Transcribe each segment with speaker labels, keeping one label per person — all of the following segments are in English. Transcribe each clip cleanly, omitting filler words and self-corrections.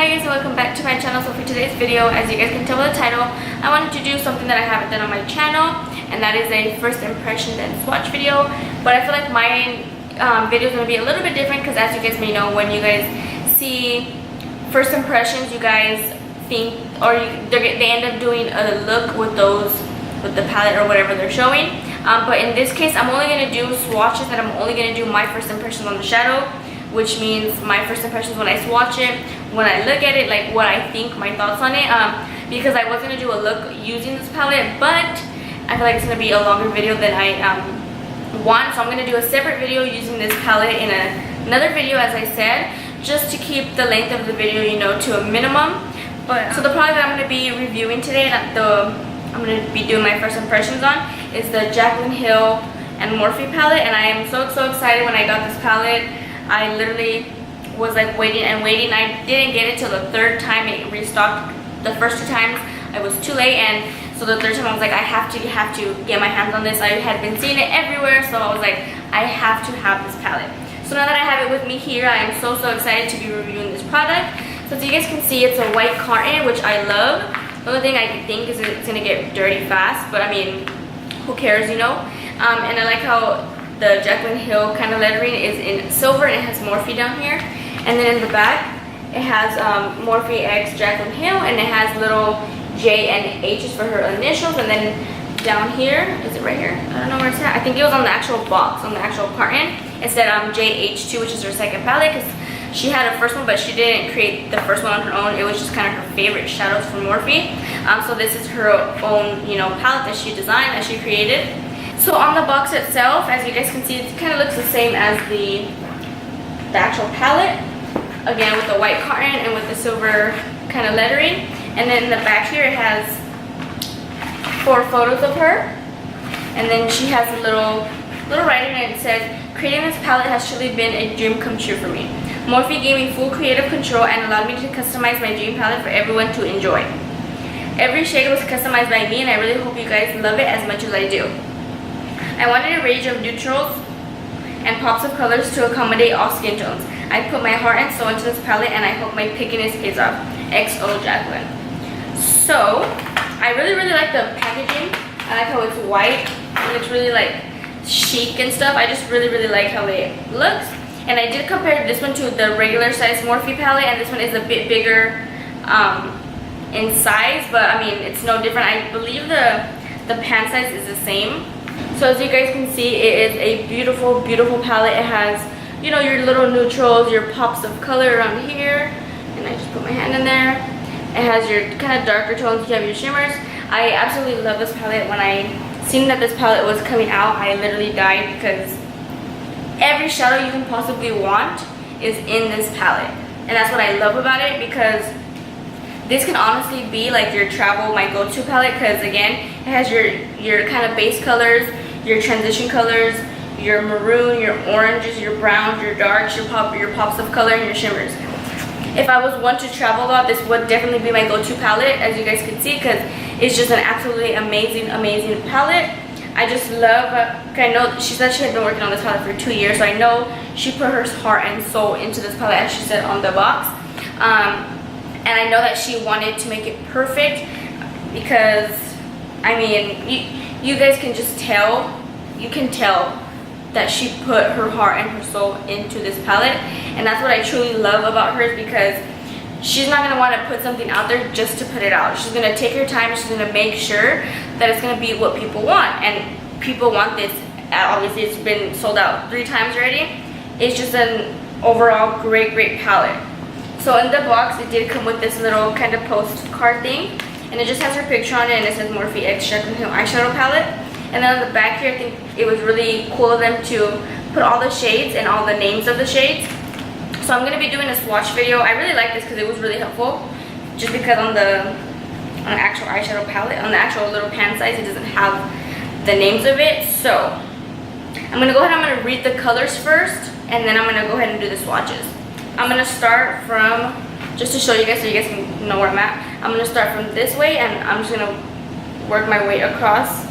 Speaker 1: Hi guys, and welcome back to my channel. So for today's video, as you guys can tell by the title, I wanted to do something that I haven't done on my channel, and that is a first impressions and swatch video. But I feel like my video is going to be a little bit different because, as you guys may know, when you guys see first impressions, you guys think, or they end up doing a look with the palette or whatever they're showing. But in this case, I'm only going to do swatches, and I'm only going to do my first impressions on the shadow, which means my first impressions when I swatch it, when I look at it, like what I think, my thoughts on it. Because I was going to do a look using this palette, but I feel like it's going to be a longer video than I want. So I'm going to do a separate video using this palette in another video, as I said, just to keep the length of the video, you know, to a minimum. But so the product that I'm going to be reviewing today, I'm going to be doing my first impressions on, is the JaclynHill and Morphe palette. And I am so excited when I got this palette. I literally was like waiting and waiting. I didn't get it till the third time it restocked. The first two times I was too late, and so the third time I was like, I have to get my hands on this. I had been seeing it everywhere, so I was like, I have to have this palette. So now that I have it with me here, I am so excited to be reviewing this product. So as you guys can see, it's a white carton, which I love. The only thing I think is it's gonna get dirty fast, but I mean, who cares, you know? And I like how the JaclynHill kind of lettering is in silver, and it has Morphe down here. And then in the back, it has MorphexJaclynHill, and it has little J and H's for her initials. And then down here, is it right here? I don't know where it's at. I think it was on the actual box, on the actual carton. It said JH2, which is her second palette, because she had a first one, but she didn't create the first one on her own. It was just kind of her favorite shadows from Morphe. So this is her own, you know, palette that she designed, that she created. So on the box itself, as you guys can see, it kind of looks the same as the actual palette. Again, with the white carton and with the silver kind of lettering. And then in the back here, it has 4 photos of her. And then she has a little writing, and it says, "Creating this palette has truly been a dream come true for me. Morphe gave me full creative control and allowed me to customize my dream palette for everyone to enjoy. Every shade was customized by me, and I really hope you guys love it as much as I do. I wanted a range of neutrals and pops of colors to accommodate all skin tones. I put my heart and soul into this palette, and I hope my pickiness pays off. XO Jaclyn." So I really like the packaging. I like how it's white and it's really like chic and stuff. I just really like how it looks. And I did compare this one to the regular size Morphe palette, and this one is a bit bigger in size, but I mean, it's no different. I believe the pan size is the same. So as you guys can see, it is a beautiful palette. It has, you know, your little neutrals, your pops of color around here, and I just put my hand in there. It has your kind of darker tones, you have your shimmers. I absolutely love this palette. When I seen that this palette was coming out, I literally died, because every shadow you can possibly want is in this palette. And that's what I love about it, because this can honestly be like your travel, my go-to palette, because again, it has your kind of base colors, your transition colors, your maroon, your oranges, your browns, your darks, your pops of color, and your shimmers. If I was one to travel a lot, this would definitely be my go-to palette, as you guys can see, because it's just an absolutely amazing palette. I just love, I know she said she had been working on this palette for 2 years, so I know she put her heart and soul into this palette, as she said on the box. And I know that she wanted to make it perfect, because I mean, you guys can just tell, you can tell that she put her heart and her soul into this palette. And that's what I truly love about her, because she's not going to want to put something out there just to put it out. She's going to take her time, she's going to make sure that it's going to be what people want. And people want this. Obviously, it's been sold out 3 times already. It's just an overall great palette. So in the box, it did come with this little kind of postcard thing, and it just has her picture on it, and it says MorphexJaclynHill eyeshadow palette. And then on the back here, I think it was really cool of them to put all the shades and all the names of the shades. So I'm going to be doing a swatch video. I really like this because it was really helpful, just because on the actual eyeshadow palette, on the actual little pan size, it doesn't have the names of it. So I'm going to go ahead and I'm going to read the colors first, and then I'm going to go ahead and do the swatches. I'm going to start from, just to show you guys so you guys can know where I'm at, I'm going to start from this way, and I'm just going to work my way across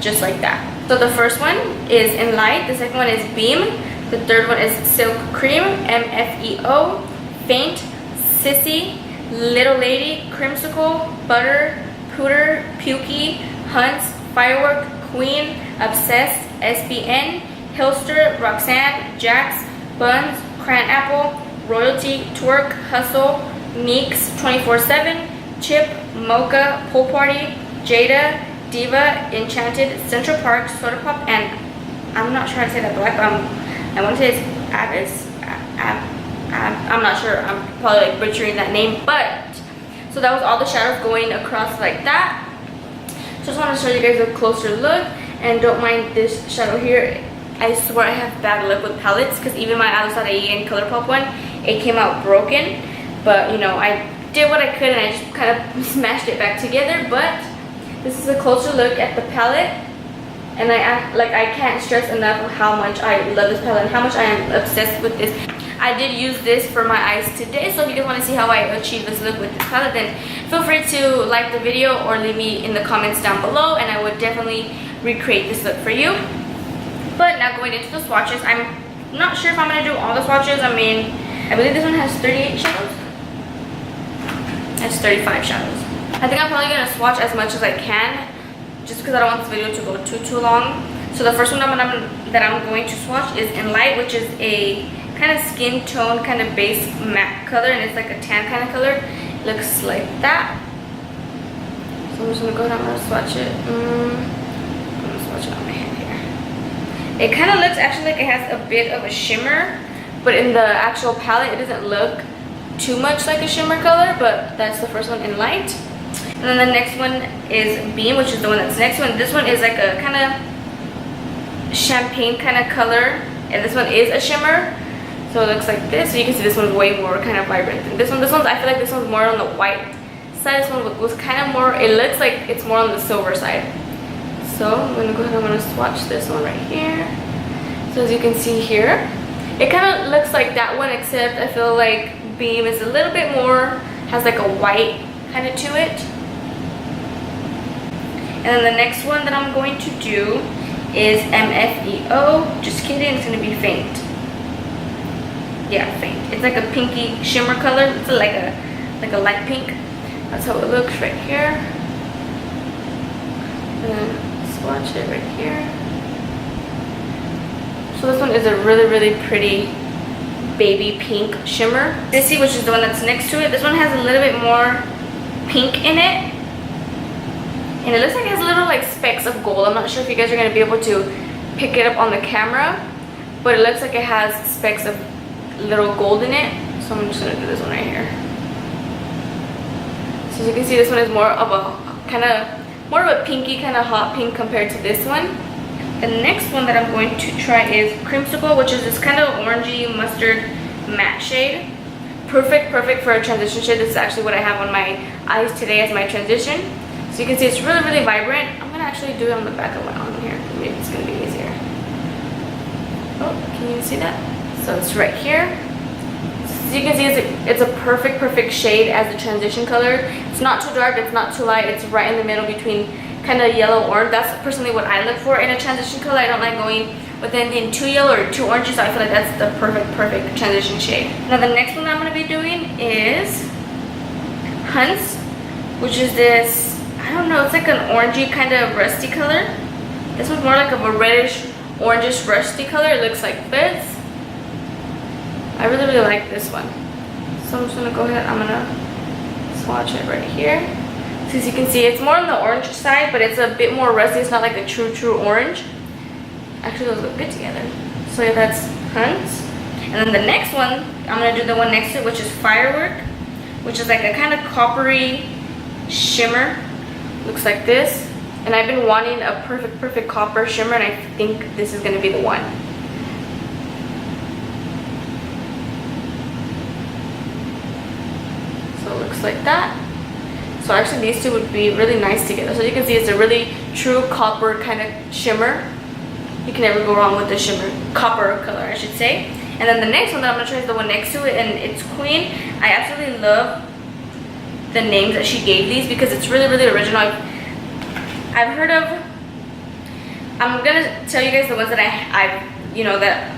Speaker 1: just like that. So the first one is in light, the second one is beam, the third one is silk cream, MFEO, faint, Sissy, Little Lady, Crimsicle, Butter, Pooter, Pukey, Hunts, Firework, Queen, Obsessed, SBN, Hillster, Roxanne, Jax, Buns, Cranapple, Royalty, Twerk, Hustle, Meeks, 24/7, Chip, Mocha, Pool Party, Jada, Diva, Enchanted, Central Park, Soda Pop, and I'm not sure how to say that black, but I want to say it's Avis. I'm not sure. I'm probably like butchering that name, but so that was all the shadows going across like that. Just want to show you guys a closer look, and don't mind this shadow here. I swear I have bad luck with palettes because even my Alusadae and ColourPop one, it came out broken. But you know, I did what I could and I just kind of smashed it back together. But this is a closer look at the palette, and I can't stress enough how much I love this palette and how much I am obsessed with this. I did use this for my eyes today, so if you guys want to see how I achieve this look with this palette, then feel free to like the video or leave me in the comments down below, and I would definitely recreate this look for you. But now going into the swatches, I'm not sure if I'm going to do all the swatches. I mean, I believe this one has 38 shadows. That's 35 shadows. I think I'm probably going to swatch as much as I can, just because I don't want this video to go too long. So the first one that I'm going to swatch is In Light, which is a kind of skin tone, kind of base matte color, and it's like a tan kind of color. It looks like that. So I'm just gonna go ahead and I'm gonna swatch it. I'm gonna swatch it on my hand here. It kind of looks actually like it has a bit of a shimmer, but in the actual palette, it doesn't look too much like a shimmer color. But that's the first one, In Light. And then the next one is Beam, which is the one that's next one. This one is like a kind of champagne kind of color, and this one is a shimmer. So it looks like this. So you can see this one's way more kind of vibrant than this one. This one's, I feel like this one's more on the white side. This one was kind of more, it looks like it's more on the silver side. So I'm going to go ahead and I'm going to swatch this one right here. So as you can see here, it kind of looks like that one, except I feel like Beam is a little bit more, has like a white kind of to it. And then the next one that I'm going to do is MFEO. Just kidding, it's going to be Faint. Yeah, Faint. It's like a pinky shimmer color. It's like a light pink. That's how it looks right here. And then swatch it right here. So this one is a really pretty baby pink shimmer. Sissy, which is the one that's next to it, this one has a little bit more pink in it, and it looks like it has little like specks of gold. I'm not sure if you guys are going to be able to pick it up on the camera, but it looks like it has specks of little gold in it. So I'm just going to do this one right here. So as you can see, this one is more of a pinky kind of hot pink compared to this one. The next one that I'm going to try is Crimsicle, which is this kind of orangey mustard matte shade. Perfect for a transition shade. This is actually what I have on my eyes today as my transition. So you can see it's really vibrant. I'm gonna actually do it on the back of my arm here. Maybe it's gonna be easier. Oh, can you see that? So it's right here. So you can see it's a perfect shade as a transition color. It's not too dark, it's not too light. It's right in the middle between kind of yellow orange. That's personally what I look for in a transition color. I don't like going with anything too yellow or too orangey, so I feel like that's the perfect transition shade. Now the next one that I'm going to be doing is Hunts, which is this, I don't know, it's like an orangey kind of rusty color. This one's more like of a reddish orangish rusty color. It looks like this. I really like this one. So I'm just going to go ahead, I'm going to swatch it right here. So as you can see, it's more on the orange side, but it's a bit more rusty. It's not like a true orange. Actually, those look good together. So yeah, that's Hunts. And then the next one, I'm going to do the one next to it, which is Firework, which is like a kind of coppery shimmer. Looks like this. And I've been wanting a perfect copper shimmer, and I think this is going to be the one. So it looks like that. So actually these two would be really nice together. So you can see it's a really true copper kind of shimmer. You can never go wrong with the shimmer, copper color I should say. And then the next one that I'm going to try is the one next to it, and it's Queen. I absolutely love the names that she gave these because it's really original. I've heard of, I'm going to tell you guys the ones that I've, you know, that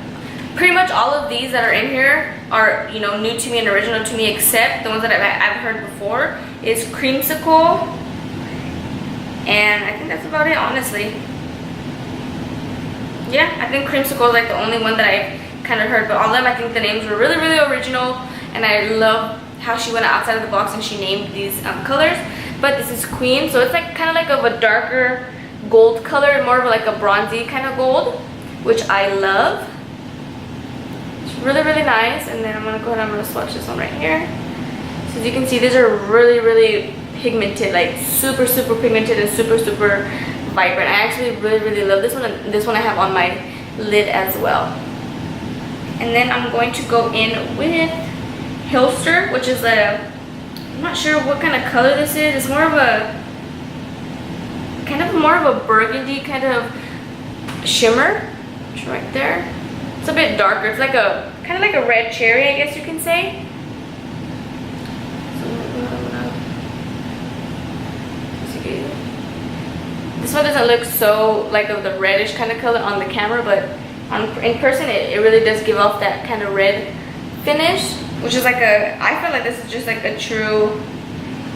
Speaker 1: Pretty much all of these that are in here are, you know, new to me and original to me, except the ones that I've heard before is Creamsicle. And I think that's about it, honestly. Yeah, I think Creamsicle is like the only one that I've kind of heard, but all of them, I think the names were really, really original, and I love how she went outside of the box and she named these colors. But this is Queen, so it's like kind of like of a darker gold color, more of like a bronzy kind of gold, which I love. It's really, really nice. And then I'm gonna go ahead and I'm gonna swatch this one right here. So as you can see, these are really, really pigmented, like super, super pigmented and super, super vibrant. I actually really, really love this one, and this one I have on my lid as well. And then I'm going to go in with Hilster, which is a, I'm not sure what kind of color this is. It's more of a kind of more of a burgundy kind of shimmer. It's right there. It's a bit darker. It's like a kind of like a red cherry, I guess you can say. This one doesn't look so like of the reddish kind of color on the camera, but in person it really does give off that kind of red finish, which is like a, I feel like this is just like a true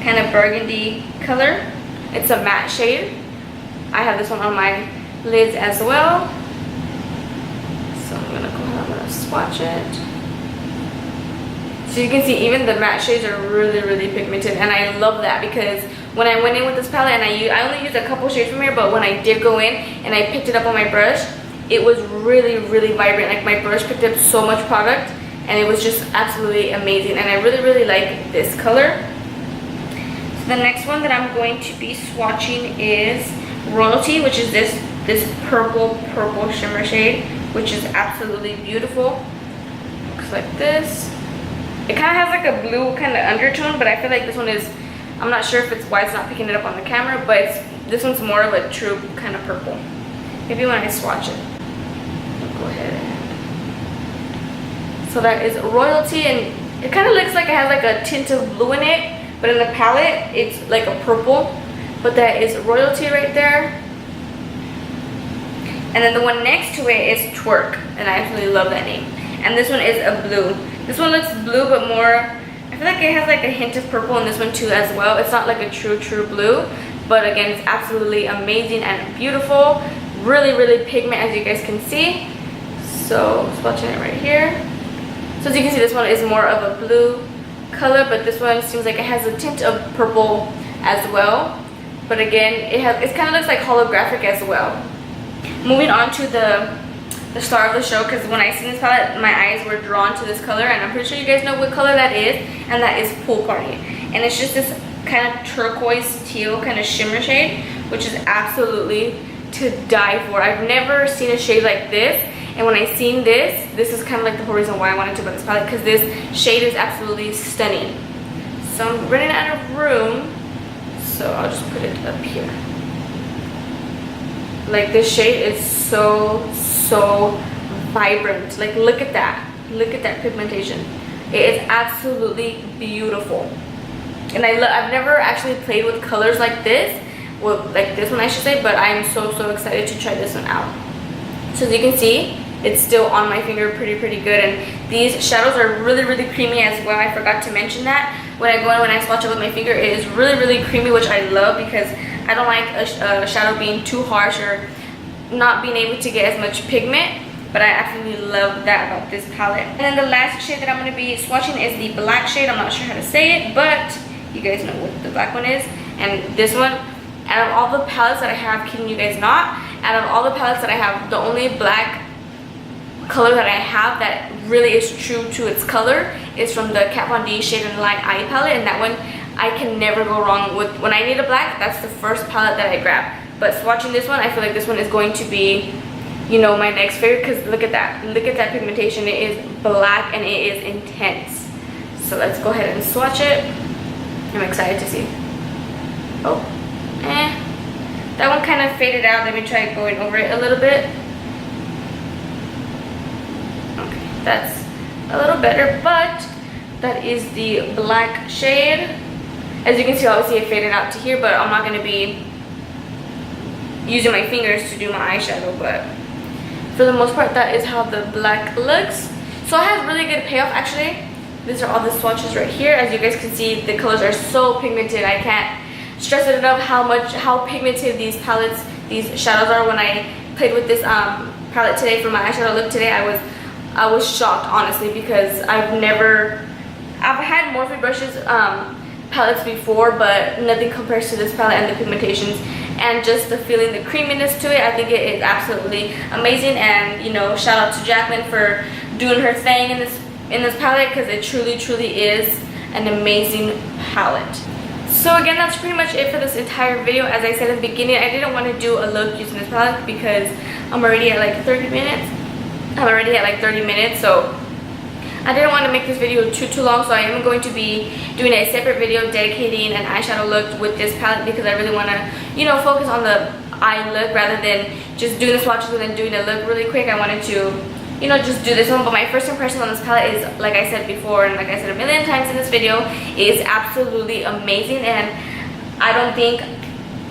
Speaker 1: kind of burgundy color. It's a matte shade. I have this one on my lids as well. So I'm gonna go ahead and I'm gonna swatch it. So you can see even the matte shades are really, really pigmented, and I love that because when I went in with this palette, and I only used a couple shades from here, but when I did go in and I picked it up on my brush, it was really, really vibrant. Like my brush picked up so much product, and it was just absolutely amazing, and I really, really like this color. So the next one that I'm going to be swatching is Royalty, which is this purple shimmer shade, which is absolutely beautiful. Looks like this. It kind of has like a blue kind of undertone, but I feel like this one is, I'm not sure if it's why it's not picking it up on the camera, but this one's more of a true kind of purple. Maybe when I swatch it. I'll go ahead. So that is Royalty, and it kind of looks like it has like a tint of blue in it, but in the palette it's like a purple. But that is Royalty right there. And then the one next to it is Twerk, and I absolutely love that name. And this one is a blue. This one looks blue, but more, I feel like it has like a hint of purple in this one too as well. It's not like a true blue, but again, it's absolutely amazing and beautiful. Really, really pigment, as you guys can see. So swatching it right here. So as you can see, this one is more of a blue color, but this one seems like it has a tint of purple as well. But again, it kind of looks like holographic as well. Moving on to the star of the show, because when I seen this palette, my eyes were drawn to this color, and I'm pretty sure you guys know what color that is, and that is Pool Party. And it's just this kind of turquoise teal kind of shimmer shade, which is absolutely to die for. I've never seen a shade like this, and when I seen this is kind of like the whole reason why I wanted to buy this palette, because this shade is absolutely stunning. So I'm running out of room, so I'll just put it up here. Like, this shade is so vibrant. Like, look at that pigmentation. It is absolutely beautiful, and I've never actually played with colors like this, well, like this one I should say, but I'm so excited to try this one out. So as you can see, it's still on my finger pretty good, and these shadows are really creamy as well. I forgot to mention that when I go in, when I swatch it with my finger, it is really creamy, which I love because I don't like a shadow being too harsh or not being able to get as much pigment, but I absolutely love that about this palette. And then the last shade that I'm going to be swatching is the black shade. I'm not sure how to say it, but you guys know what the black one is. And this one, out of all the palettes that I have, kidding you guys not, out of all the palettes that I have, the only black color that I have that really is true to its color is from the Kat Von D Shade and Light Eye palette, and that one I can never go wrong with. When I need a black, that's the first palette that I grab. But swatching this one, I feel like this one is going to be, you know, my next favorite, because look at that pigmentation. It is black and it is intense. So let's go ahead and swatch it. I'm excited to see. Oh, that one kind of faded out. Let me try going over it a little bit. Okay, that's a little better, but that is the black shade. As you can see, obviously it faded out to here, but I'm not going to be using my fingers to do my eyeshadow. But for the most part, that is how the black looks. So it has really good payoff actually. These are all the swatches right here. As you guys can see, the colors are so pigmented. I can't stress it enough how pigmented these palettes, these shadows are. When I played with this palette today for my eyeshadow look today, I was shocked honestly, because I've had Morphe brushes palettes before, but nothing compares to this palette and the pigmentations and just the feeling, the creaminess to it. I think it is absolutely amazing, and you know, shout out to Jaclyn for doing her thing in this palette, because it truly is an amazing palette. So again, that's pretty much it for this entire video. As I said in the beginning, I didn't want to do a look using this palette because I'm already at like 30 minutes. So I didn't want to make this video too long, so I am going to be doing a separate video dedicating an eyeshadow look with this palette, because I really want to, you know, focus on the eye look rather than just doing the swatches and then doing a look really quick. I wanted to, you know, just do this one. But my first impression on this palette is, like I said before and like I said a million times in this video, is absolutely amazing, and I don't think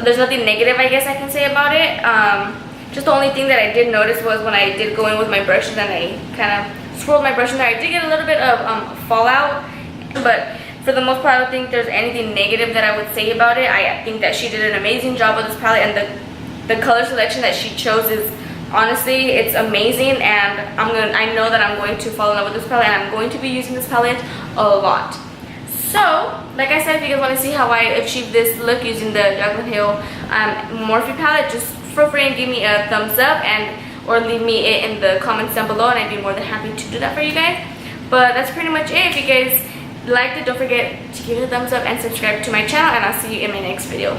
Speaker 1: there's nothing negative I guess I can say about it. Just the only thing that I did notice was when I did go in with my brushes and I kind of swirled my brush in there, I did get a little bit of fallout, but for the most part I don't think there's anything negative that I would say about it. I think that she did an amazing job with this palette, and the color selection that she chose is, honestly, it's amazing, and I know that I'm going to fall in love with this palette, and I'm going to be using this palette a lot. So, like I said, if you guys want to see how I achieved this look using the Jaclyn Hill Morphe palette, just feel free and give me a thumbs up or leave me it in the comments down below, and I'd be more than happy to do that for you guys. But that's pretty much it. If you guys liked it, don't forget to give it a thumbs up and subscribe to my channel, and I'll see you in my next video.